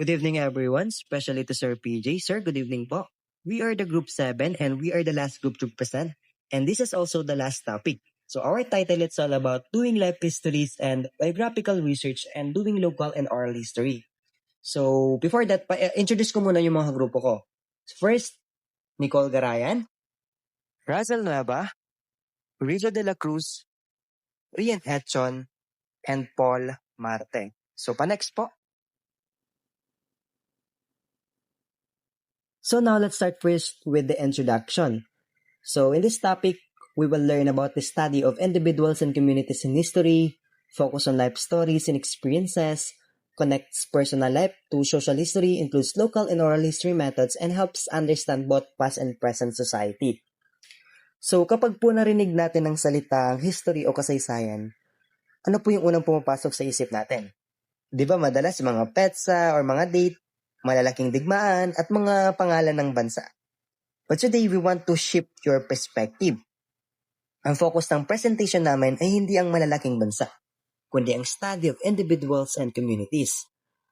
Good evening, everyone, especially to Sir PJ. Sir, good evening po. We are the Group 7 and we are the last group to present. And this is also the last topic. So our title is all about doing life histories and biographical research and doing local and oral history. So before that, introduce ko muna yung mga grupo ko. First, Nicole Garayan, Razel Nueva, Rizo de la Cruz, Rian Etchon, and Paul Marte. So pa-next po. So now let's start first with the introduction. So in this topic, we will learn about the study of individuals and communities in history, focus on life stories and experiences, connects personal life to social history, includes local and oral history methods, and helps understand both past and present society. So kapag po narinig natin ang salitang history o kasaysayan, ano po yung unang pumapasok sa isip natin? Di ba madalas mga petsa or mga date, malalaking digmaan at mga pangalan ng bansa. But today, we want to shift your perspective. Ang focus ng presentation namin ay hindi ang malalaking bansa, kundi ang study of individuals and communities,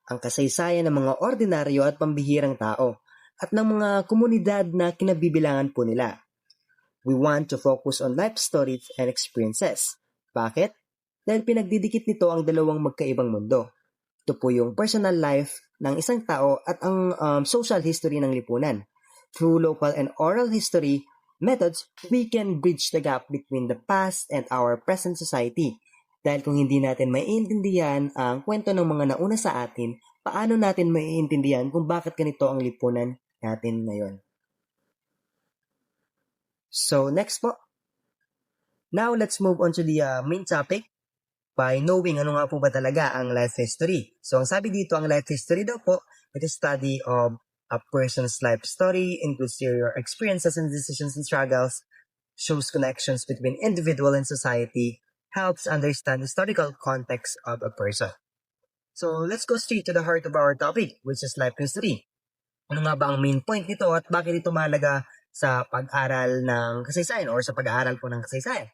ang kasaysayan ng mga ordinaryo at pambihirang tao, at ng mga komunidad na kinabibilangan po nila. We want to focus on life stories and experiences. Bakit? Dahil pinagdidikit nito ang dalawang magkaibang mundo. Ito po yung personal life ng isang tao at ang social history ng lipunan. Through local and oral history methods, we can bridge the gap between the past and our present society. Dahil kung hindi natin maiintindihan ang kwento ng mga nauna sa atin, paano natin maiintindihan kung bakit ganito ang lipunan natin ngayon? So next po. Now let's move on to the main topic. By knowing ano nga po ba talaga ang life history. So ang sabi dito, ang life history daw po, it is study of a person's life story, includes your experiences and decisions and struggles, shows connections between individual and society, helps understand historical context of a person. So let's go straight to the heart of our topic, which is life history. Ano nga ba ang main point nito at bakit ito mahalaga sa pag-aral ng kasaysayan or sa pag-aaral po ng kasaysayan?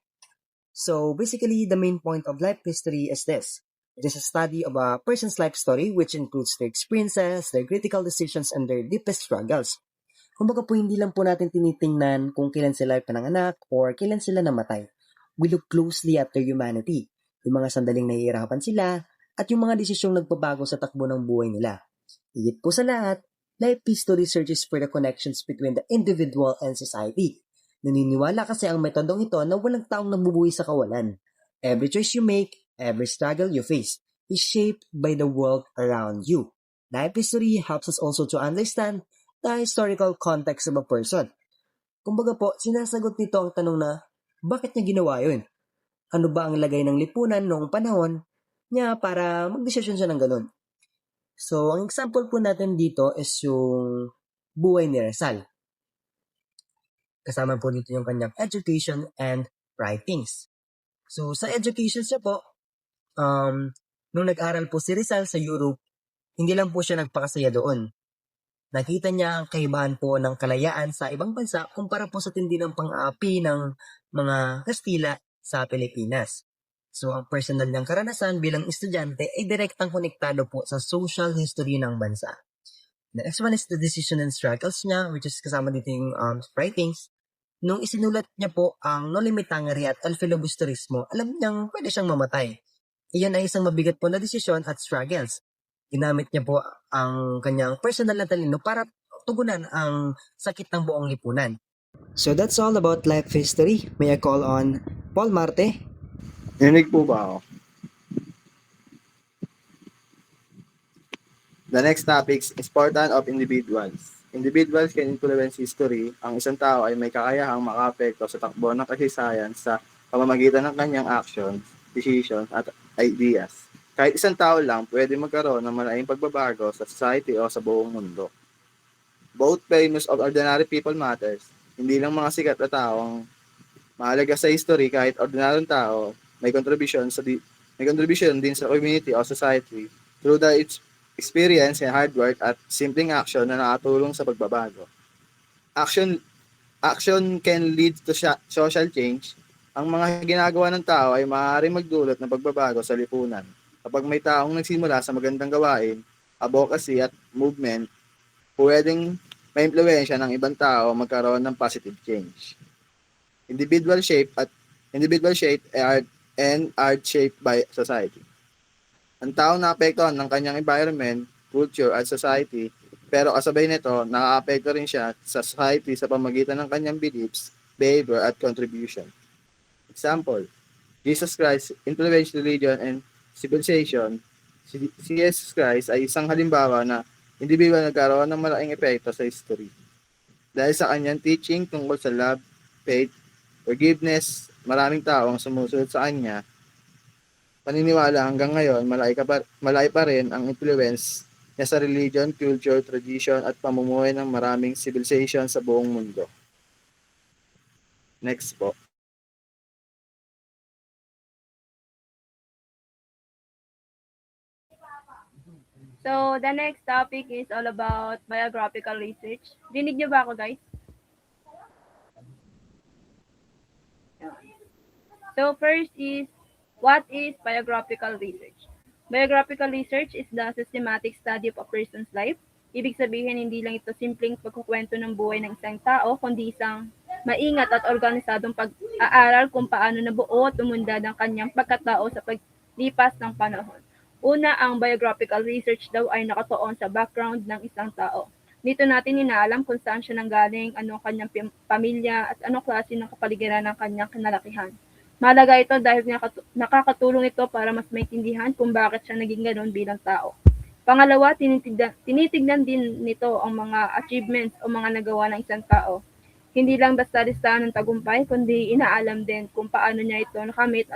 So basically, the main point of life history is this. It is a study of a person's life story which includes their experiences, their critical decisions, and their deepest struggles. Kumbaga po, hindi lang po natin tinitingnan kung kailan sila pinanganak or kailan sila namatay. We look closely at their humanity, yung mga sandaling nahihirapan sila, at yung mga desisyong nagbabago sa takbo ng buhay nila. Higit po sa lahat, life history searches for the connections between the individual and society. Naniniwala kasi ang metodong ito na walang taong nabubuhay sa kawalan. Every choice you make, every struggle you face, is shaped by the world around you. Life history helps us also to understand the historical context of a person. Kumbaga po, sinasagot nito ang tanong na, bakit niya ginawa yun? Ano ba ang lagay ng lipunan noong panahon niya para magdesisyon siya ng ganun? So, ang example po natin dito is yung buhay ni Rizal. Kasama po dito yung kanyang education and writings. So, sa education siya po, nung nag-aral po si Rizal sa Europe, hindi lang po siya nagpakasaya doon. Nakita niya ang kaibahan po ng kalayaan sa ibang bansa kumpara po sa tindi ng pang-aapi ng mga Kastila sa Pilipinas. So, ang personal niyang karanasan bilang estudyante ay direktang konektado po sa social history ng bansa. The next one is the decision and struggles niya, which is kasama dito yung writings. Nung isinulat niya po ang No Limitangere at Al Filibusterismo, alam niyang pwede siyang mamatay. Iyan ay isang mabigat po na desisyon at struggles. Ginamit niya po ang kanyang personal na talino para tugunan ang sakit ng buong lipunan. So that's all about life history. May I call on Paul Marte? Narinig po ba ako? The next topic is importance of individuals. Individuals can influence history. Ang isang tao ay may kakayahang makaapekto sa takbo ng kasaysayan sa pamamagitan ng kanyang actions, decisions, at ideas. Kahit isang tao lang, pwede magkaroon ng malaking pagbabago sa society o sa buong mundo. Both famous of ordinary people matters. Hindi lang mga sikat na tao ang mahalaga sa history, kahit ordinaryong tao may contribution din sa community o society through the experience and hard work at simpleng action na nakatulong sa pagbabago. Action can lead to social change. Ang mga ginagawa ng tao ay maaaring magdulot ng pagbabago sa lipunan. Kapag may taong nagsimula sa magandang gawain, advocacy at movement, pwedeng maimpluwensya ng ibang tao magkaroon ng positive change. Individual shape at individual shape are shaped by society. Ang tao naapektuhan ng kanyang environment, culture at society, pero kasabay nito, nakakaapekto rin siya sa society sa pamagitan ng kanyang beliefs, behavior at contribution. Example, Jesus Christ influenced religion and civilization. Si Jesus Christ ay isang halimbawa na individual na nagkaroon ng malaking epekto sa history. Dahil sa kanyang teaching tungkol sa love, faith, forgiveness, maraming tao ang sumusunod sa kanya. Paniniwala hanggang ngayon, malaki pa rin ang influence niya sa religion, culture, tradition at pamumuhay ng maraming civilization sa buong mundo. Next po. So, the next topic is all about biographical research. Dinig niyo ba ako, guys? So, first is, what is biographical research? Biographical research is the systematic study of a person's life. Ibig sabihin, hindi lang ito simpleng pagkukwento ng buhay ng isang tao, kundi isang maingat at organisadong pag-aaral kung paano nabuo at umunlad ang kanyang pagkatao sa paglipas ng panahon. Una, ang biographical research daw ay nakatuon sa background ng isang tao. Dito natin inaalam kung saan siya nanggaling, ano ang kanyang pamilya, at anong klase ng kapaligiran ng kanyang kinalakihan. Mahalaga ito dahil nakakatulong ito para mas maintindihan kung bakit siya naging ganoon bilang tao. Pangalawa, tinitignan din nito ang mga achievements o mga nagawa ng isang tao. Hindi lang basta listahan ng tagumpay, kundi inaalam din kung paano niya ito nakamit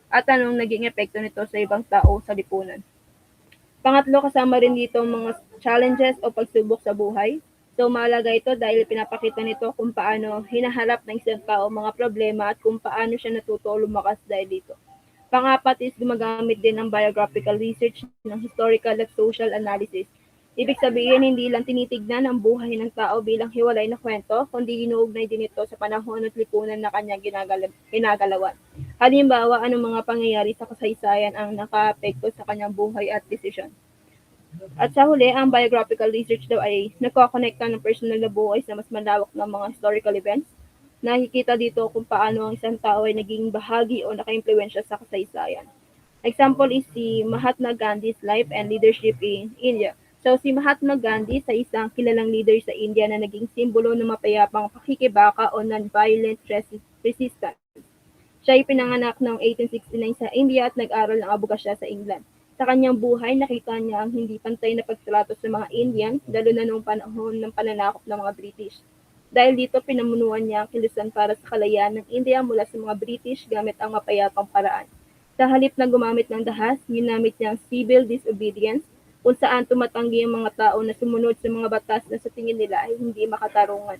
at anong naging epekto nito sa ibang tao sa lipunan. Pangatlo, kasama rin dito ang mga challenges o pagsubok sa buhay. So mahalaga ito dahil pinapakita nito kung paano hinaharap ng isang tao mga problema at kung paano siya natuto lumakas dahil dito. Pang-apat is gumagamit din ng biographical research ng historical at social analysis. Ibig sabihin, hindi lang tinitignan ang buhay ng tao bilang hiwalay na kwento, kundi inuugnay din ito sa panahon at lipunan na kanyang ginagalawan. Halimbawa, anong mga pangyayari sa kasaysayan ang nakaapekto sa kanyang buhay at desisyon. At sa huli, ang biographical research daw ay nagkokonekta ng personal na buhay sa mas malawak na mga historical events. Nakikita dito kung paano ang isang tao ay naging bahagi o nakaimpluwensya sa kasaysayan. Example is si Mahatma Gandhi's life and leadership in India. So si Mahatma Gandhi sa isang kilalang leader sa India na naging simbolo ng mapayapang pakikibaka o non-violent resistance. Siya ay pinanganak noong 1869 sa India at nag-aral ng abogasya sa England. Sa kanyang buhay, nakita niya ang hindi pantay na pagtrato sa mga Indian, lalo na noong panahon ng pananakop ng mga British. Dahil dito, pinamunuan niya ang kilusan para sa kalayaan ng India mula sa mga British gamit ang mapayapang paraan. Sa halip na gumamit ng dahas, ginamit niya ang civil disobedience, kung saan tumatanggi ang mga tao na sumunod sa mga batas na sa tingin nila ay hindi makatarungan.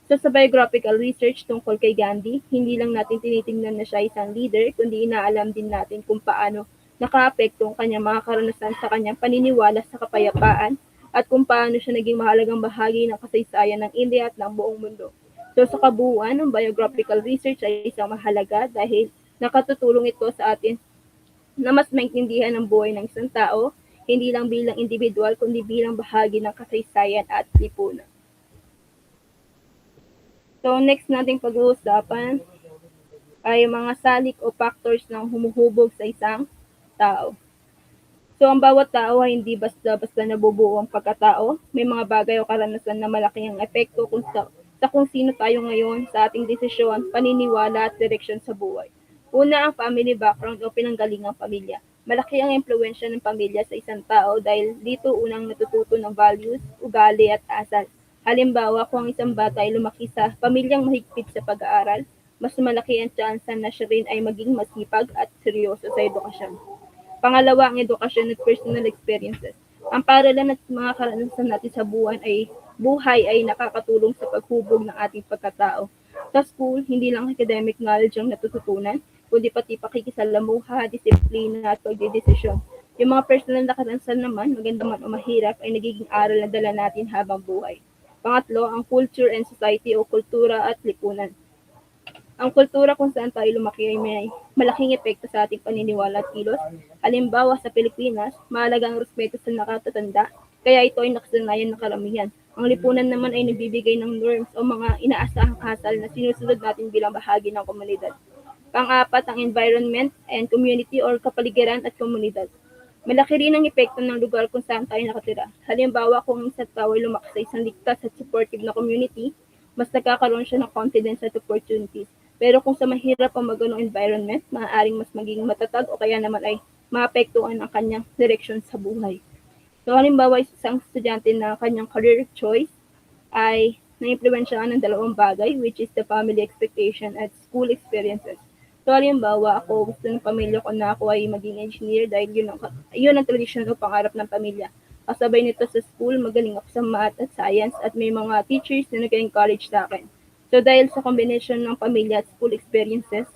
So sa biographical research tungkol kay Gandhi, hindi lang natin tinitingnan na siya isang leader, kundi inaalam din natin kung paano nakaapekto ang kanyang mga karanasan sa kanyang paniniwala sa kapayapaan at kung paano siya naging mahalagang bahagi ng kasaysayan ng India at ng buong mundo. So sa kabuuan, ang biographical research ay isang mahalaga dahil nakatutulong ito sa atin na mas maintindihan ang buhay ng isang tao, hindi lang bilang individual kundi bilang bahagi ng kasaysayan at lipunan. So next nating pag-uusapan ay mga salik o factors ng humuhubog sa isang tao. So ang bawat tao ay hindi basta-basta nabubuo ang pagkatao. May mga bagay o karanasan na malaki ang epekto sa kung sino tayo ngayon, sa ating desisyon, paniniwala at direksyon sa buhay. Una, ang family background o pinanggalingang pamilya. Malaki ang impluensya ng pamilya sa isang tao dahil dito unang natututo ng values, ugali at asal. Halimbawa, kung ang isang bata ay lumaki sa pamilyang mahigpit sa pag-aaral, mas malaki ang tsansa na siya rin ay maging masipag at seryoso sa edukasyon. Pangalawa, ang edukasyon at personal experiences. Ang paaralan at mga karanasan natin sa buhay ay nakakatulong sa paghubog ng ating pagkatao. Sa school, hindi lang academic knowledge ang natututunan, kundi pati pakikisalamuha, disiplina at pagdidesisyon. Yung mga personal na karanasan naman, maganda man o mahirap, ay nagiging aral na dala natin habang buhay. Pangatlo, ang culture and society o kultura at lipunan. Ang kultura kung saan tayo lumaki ay may malaking epekto sa ating paniniwala at kilos. Halimbawa sa Pilipinas, mahalaga ang respeto sa nakatatanda, kaya ito ay nakasanayan ng karamihan. Ang lipunan naman ay nagbibigay ng norms o mga inaasahang kasal na sinusunod natin bilang bahagi ng komunidad. Pang-apat, ang environment and community or kapaligiran at komunidad. Malaki rin ang epekto ng lugar kung saan tayo nakatira. Halimbawa, kung ang isang tao ay lumaki sa isang ligtas at supportive na community, mas nagkakaroon siya ng confidence at opportunities. Pero kung sa mahirap ang maganong environment, maaaring mas maging matatag o kaya naman ay maapektuhan ang kanyang direksyon sa buhay. So halimbawa, isang estudyante na kanyang career choice ay naimpluwensyahan ng dalawang bagay, which is the family expectation at school experiences. So halimbawa, ako gusto ng pamilya ko na ako ay maging engineer dahil yun ang tradition o pangarap ng pamilya. Kasabay nito sa school, magaling ako sa math at science at may mga teachers na nag-encourage sa akin. So dahil sa combination ng pamilya at school experiences,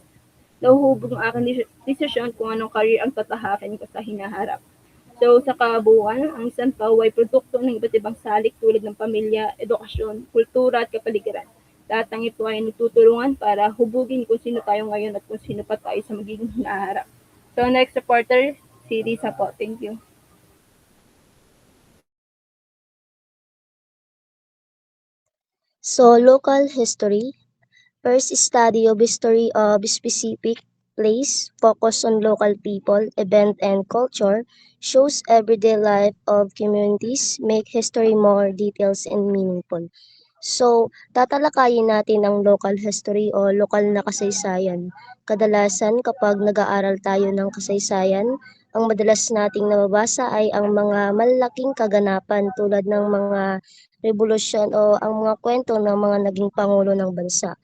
nahuhubog ang aking desisyon kung anong career ang tatahakin ko sa hinaharap. So sa kabuuan, ang isang tao ay produkto ng iba't ibang salik tulad ng pamilya, edukasyon, kultura at kapaligiran. Lahat ng ito ay nagtutulungan para hubugin kung sino tayo ngayon at kung sino pa tayo sa magiging hinaharap. So next reporter, si Risa po. Thank you. So, local history. First, study of history of specific place, focus on local people, event, and culture, shows everyday life of communities, make history more details and meaningful. So, tatalakayin natin ang local history o lokal na kasaysayan. Kadalasan kapag nag-aaral tayo ng kasaysayan, ang madalas nating nababasa ay ang mga malalaking kaganapan tulad ng mga revolusyon o ang mga kwento ng mga naging pangulo ng bansa.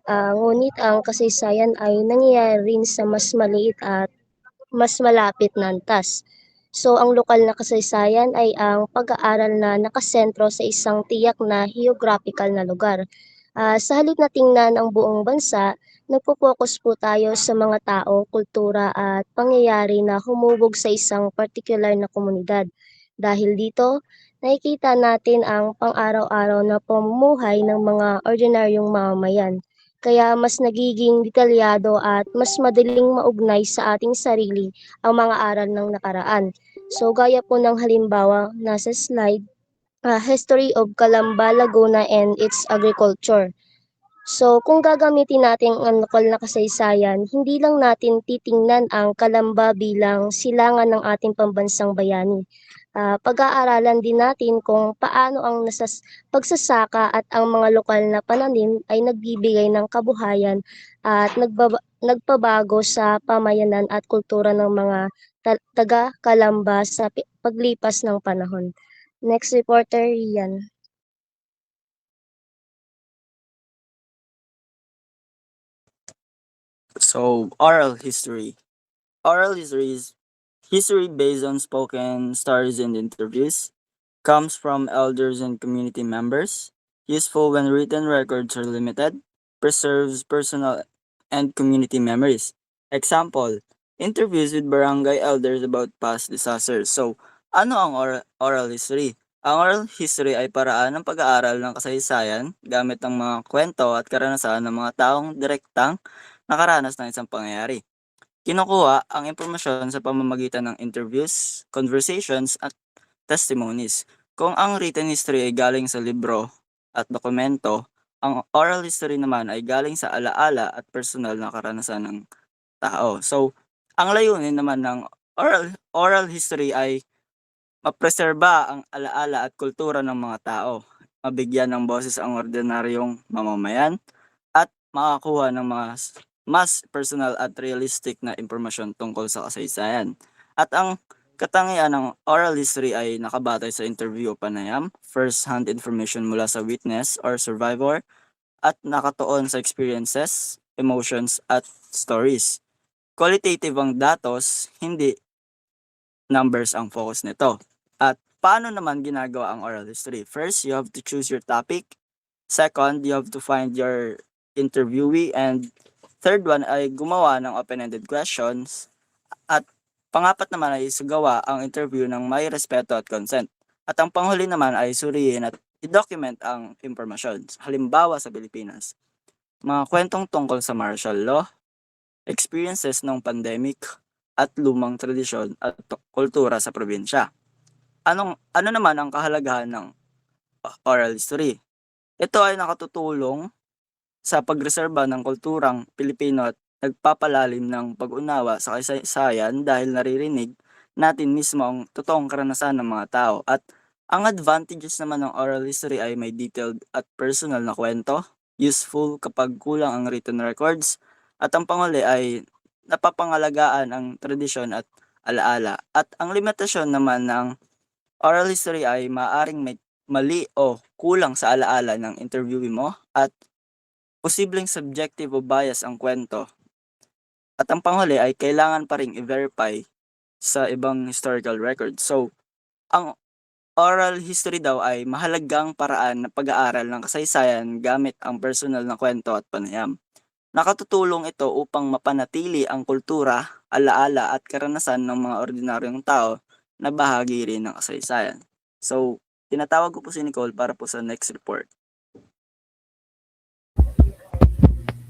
Ngunit ang kasaysayan ay nangyayari rin sa mas maliit at mas malapit na antas. So ang lokal na kasaysayan ay ang pag-aaral na nakasentro sa isang tiyak na geographical na lugar. Sa halip na tingnan ang buong bansa, nagpo-focus po tayo sa mga tao, kultura at pangyayari na humubog sa isang particular na komunidad. Dahil dito, nakikita natin ang pang-araw-araw na pamumuhay ng mga ordinaryong mamamayan. Kaya mas nagiging detalyado at mas madaling maugnay sa ating sarili ang mga aral ng nakaraan. So gaya po ng halimbawa nasa slide, History of Calamba, Laguna and its Agriculture. So kung gagamitin natin ang lokal na kasaysayan, hindi lang natin titingnan ang Calamba bilang silangan ng ating pambansang bayani. Pag-aaralan din natin kung paano ang pagsasaka at ang mga lokal na pananim ay nagbibigay ng kabuhayan at nagpabago sa pamayanan at kultura ng mga taga-Calamba sa paglipas ng panahon. Next reporter, Rian. So, oral history. Oral history is history based on spoken stories and interviews, comes from elders and community members, useful when written records are limited, preserves personal and community memories. Example, interviews with barangay elders about past disasters. So, ano ang oral history? Ang oral history ay paraan ng pag-aaral ng kasaysayan gamit ang mga kwento at karanasan ng mga taong direktang nakaranas ng isang pangyayari. Kinukuha ang impormasyon sa pamamagitan ng interviews, conversations, at testimonies. Kung ang written history ay galing sa libro at dokumento, ang oral history naman ay galing sa alaala at personal na karanasan ng tao. So, ang layunin naman ng oral history ay mapreserba ang alaala at kultura ng mga tao, mabigyan ng boses ang ordinaryong mamamayan, at makakuha ng mga mas personal at realistic na impormasyon tungkol sa kasaysayan. At ang katangian ng oral history ay nakabatay sa interview o panayam, first-hand information mula sa witness or survivor, at nakatuon sa experiences, emotions, at stories. Qualitative ang datos, hindi numbers ang focus nito. At paano naman ginagawa ang oral history? First, you have to choose your topic. Second, you have to find your interviewee. And third one ay gumawa ng open-ended questions. At pangapat naman ay sugawa ang interview ng may respeto at consent. At ang panghuli naman ay suriin at i-document ang impormasyon. Halimbawa sa Pilipinas, mga kwentong tungkol sa martial law, experiences ng pandemic, at lumang tradisyon at kultura sa probinsya. Ano naman ang kahalagahan ng oral history? Ito ay nakatutulong sa pagreserba ng kulturang Pilipino at nagpapalalim ng pag-unawa sa kasaysayan dahil naririnig natin mismo ang totoong karanasan ng mga tao. At ang advantages naman ng oral history ay may detailed at personal na kwento, useful kapag kulang ang written records, at ang panghuli ay napapangalagaan ang tradisyon at alaala. At ang limitasyon naman ng oral history ay maaaring may mali o kulang sa alaala ng interviewee mo at posibleng subjective o bias ang kwento. At ang panghuli ay kailangan pa ring i-verify sa ibang historical records. So, ang oral history daw ay mahalagang paraan na pag-aaral ng kasaysayan gamit ang personal na kwento at panayam. Nakatutulong ito upang mapanatili ang kultura, alaala at karanasan ng mga ordinaryong tao na bahagi rin ng kasaysayan. So, tinatawag ko po si Nicole para po sa next report.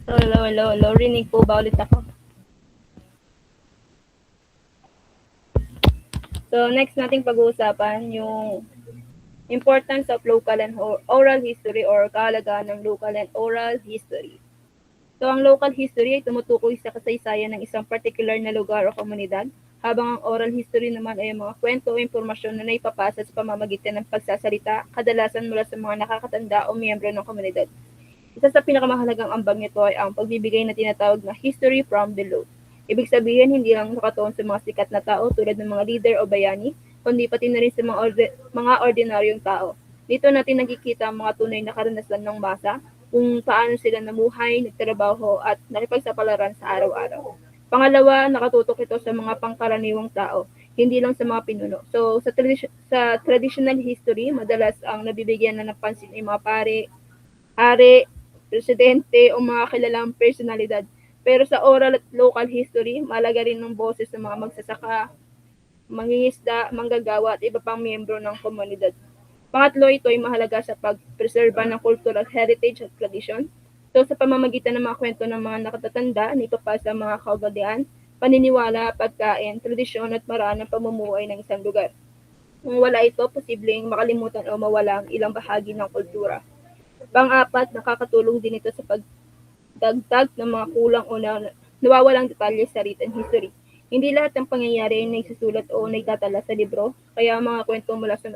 Hello. Rinig po ba ulit ako? So, next nating pag-uusapan yung importance of local and oral history or kahalagahan ng local and oral history. So, ang local history ay tumutukoy sa kasaysayan ng isang particular na lugar o komunidad, habang ang oral history naman ay mga kwento o impormasyon na naipapasa sa pamamagitan ng pagsasalita, kadalasan mula sa mga nakakatanda o miyembro ng komunidad. Isa sa pinakamahalagang ambag nito ay ang pagbibigay na tinatawag na history from below. Ibig sabihin, hindi lang nakatuon sa mga sikat na tao tulad ng mga leader o bayani, kundi pati na rin sa mga ordinaryong tao. Dito natin nakikita ang mga tunay na karanasan ng masa, kung paano sila namuhay, nagtrabaho at nakipagsapalaran sa araw-araw. Pangalawa, nakatutok ito sa mga pangkaraniwang tao, hindi lang sa mga pinuno. So, sa traditional history, madalas ang nabibigyan na ng pansin ay mga pare, hari, presidente o mga kilalang personalidad. Pero sa oral at local history, mahalaga rin ng boses ng mga magsasaka, mangingisda, manggagawa at iba pang miyembro ng komunidad. Pangatlo, ito ay mahalaga sa pagpreserba ng cultural heritage at tradition. So sa pamamagitan ng mga kwento ng mga nakatatanda, nito pa sa mga kaugalian, paniniwala, pagkain, tradisyon at maraan ng pamumuhay ng isang lugar. Kung wala ito, posibleng makalimutan o mawala ang ilang bahagi ng kultura. Pang-apat, nakakatulong din ito sa pagdagdag ng mga kulang o nawawalang detalye sa written history. Hindi lahat ng pangyayari ay naisusulat o naitatala sa libro, kaya ang mga kwento mula sa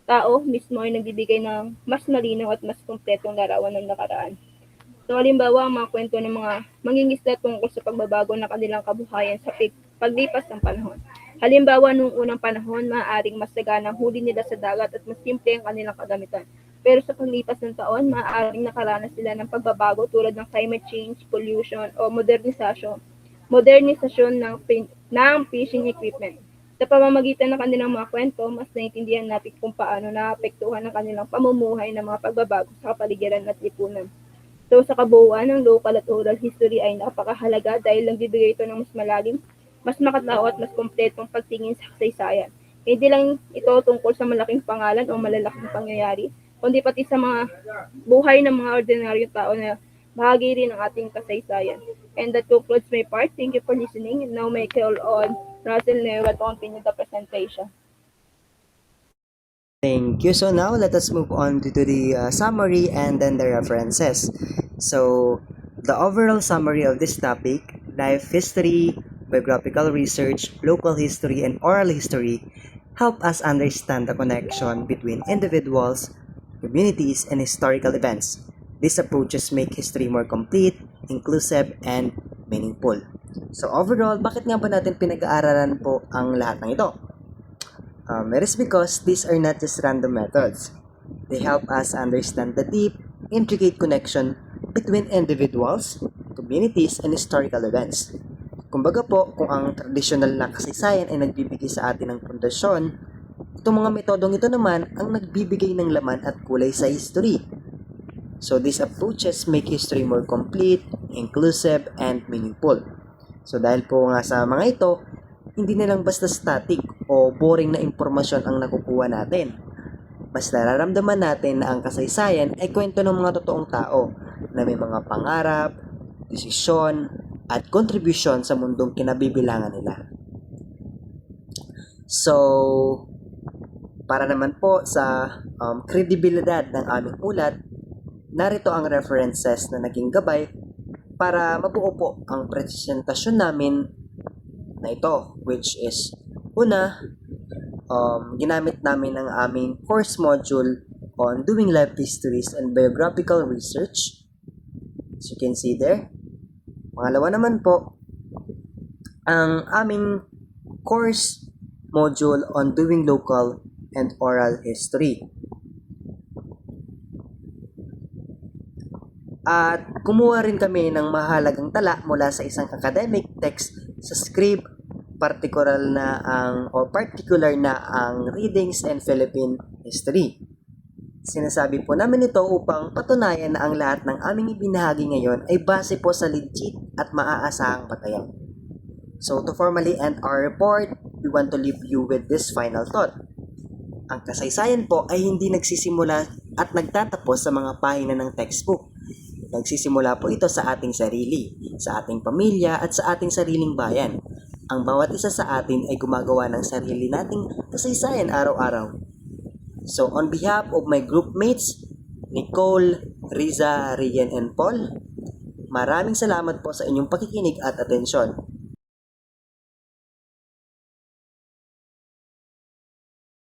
tao mismo ay nagbibigay ng mas malinaw at mas kumpletong larawan ng nakaraan. So halimbawa, ang mga kwento ng mga mangingisda tungkol sa pagbabago ng kanilang kabuhayan sa paglipas ng panahon. Halimbawa, noong unang panahon, maaaring mas saganang huli nila sa dagat at mas simple ang kanilang kagamitan. Pero sa paglipas ng taon, maaaring nakaranas sila ng pagbabago tulad ng climate change, pollution, o modernisasyon ng fishing equipment. Sa pamamagitan ng kanilang mga kwento, mas naiintindihan natin kung paano naapektuhan ng kanilang pamumuhay ng mga pagbabago sa kapaligiran at lipunan. So sa kabuuan, ang local at oral history ay napakahalaga dahil nagbibigay ito ng mas malalim, mas makatao at mas kompletong pagtingin sa kasaysayan. Hindi lang ito tungkol sa malaking pangalan o malalaking pangyayari, kundi pati sa mga buhay ng mga ordinaryong tao na bahagi rin ng ating kasaysayan. And that concludes my part. Thank you for listening. And now may call on Russell Neva to continue the presentation. Thank you. So now let us move on to the summary and then the references. So the overall summary of this topic, life history, biographical research, local history, and oral history help us understand the connection between individuals, communities, and historical events. These approaches make history more complete, inclusive, and meaningful. So overall, bakit nga ba natin pinag-aaralan po ang lahat ng ito? It is because these are not just random methods. They help us understand the deep, intricate connection between individuals, communities, and historical events. Kumbaga po, kung ang traditional na kasaysayan ay nagbibigay sa atin ng pundasyon, itong mga metodong ito naman ang nagbibigay ng laman at kulay sa history. So these approaches make history more complete, inclusive, and meaningful. So dahil po nga sa mga ito, hindi na lang basta static o boring na impormasyon ang nakukuha natin. Mas nararamdaman natin na ang kasaysayan ay kwento ng mga totoong tao na may mga pangarap, desisyon, at kontribusyon sa mundong kinabibilangan nila. So, para naman po sa kredibilidad ng aming ulat, narito ang references na naging gabay para mabuo po ang presentasyon namin na ito, which is una, ginamit namin ang aming course module on doing life histories and biographical research. As you can see there. Pangalawa naman po, ang aming course module on doing local and oral history. At kumuha rin kami ng mahalagang tala mula sa isang academic text sa script, particular na ang readings and Philippine history. Sinasabi po namin ito upang patunayan na ang lahat ng aming ibinahagi ngayon ay base po sa legit at maaasahang batayan. So to formally end our report, we want to leave you with this final thought. Ang kasaysayan po ay hindi nagsisimula at nagtatapos sa mga pahina ng textbook. Nagsisimula po ito sa ating sarili, sa ating pamilya at sa ating sariling bayan. Ang bawat isa sa atin ay gumagawa ng sarili nating kasaysayan araw-araw. So on behalf of my group mates, Nicole, Riza, Rian, and Paul, maraming salamat po sa inyong pakikinig at atensyon.